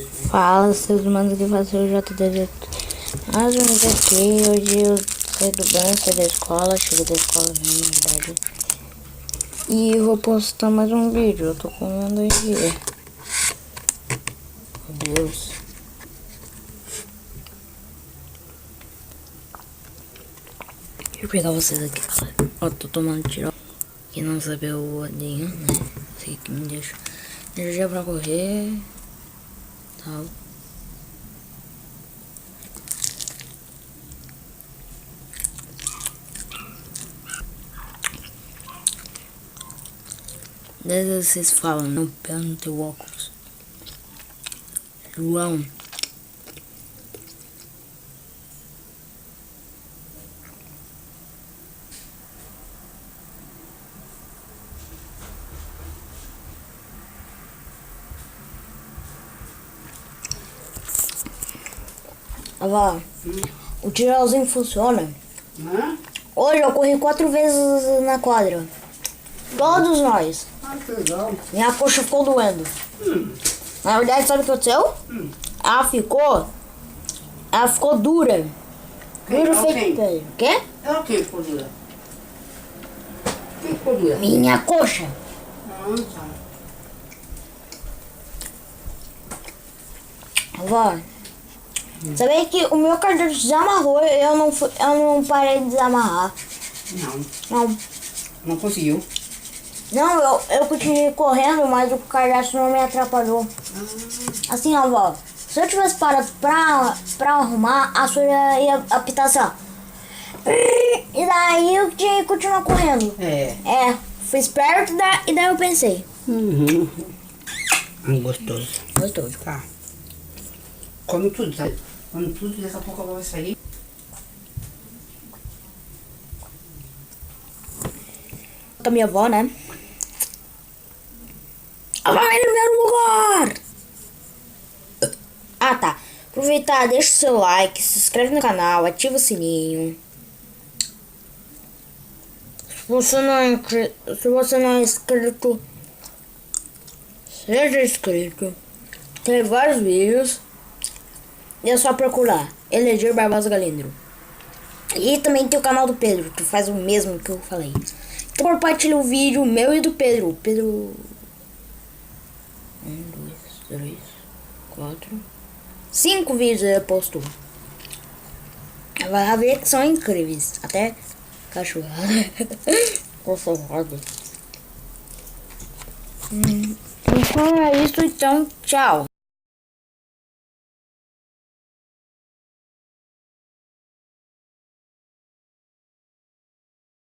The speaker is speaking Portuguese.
Fala, seus humanos, que faz o JDZ. Mais um vídeo aqui. Hoje eu saí do banho, saí da escola, cheguei da escola mesmo, na verdade. E vou postar mais um vídeo. Eu tô comendo aqui. Meu Deus. Deixa eu pegar vocês aqui, galera. Ó, tô tomando tiro. Quem não sabe é o Odinho, né? Esse que me deixa energia pra correr. Tal. Às vezes vocês falam, não pega no teu óculos. João. Avó, o tirolzinho funciona. Hoje eu corri 4 vezes na quadra. Todos nós. Ah, que legal. Minha coxa ficou doendo. Na verdade, sabe o que aconteceu? Ela ficou dura. Dura feito pele. O quê? É o que ficou dura? O que ficou dura? Minha coxa. Tá. Avó, sabia que o meu cartão desamarrou e eu não parei de desamarrar. Não. Não conseguiu. Não, eu continuei correndo, mas o cadastro não me atrapalhou. Assim, ó, avó, se eu tivesse parado pra arrumar, a sua ia apitar assim, ó. E daí eu tinha que continuar correndo. É. Fui esperto e daí eu pensei. Gostoso. Gostoso. Tá. Come tudo, tá? Come tudo e daqui a pouco ela vai sair. Com a minha avó, né? Ela vai no meu lugar! Ah, tá. Aproveitar, deixa o seu like, se inscreve no canal, ativa o sininho. Se você não é inscrito, seja inscrito. Tem vários vídeos. E é só procurar Eleger Barbosa Galindro. E também tem o canal do Pedro, que faz o mesmo que eu falei. Então compartilha o vídeo meu e do Pedro. Pedro... 1, 2, 3, 4... 5 vídeos ele postou. Vai ver que são incríveis. Até cachorrada. Cachorrada. Então é isso, então tchau.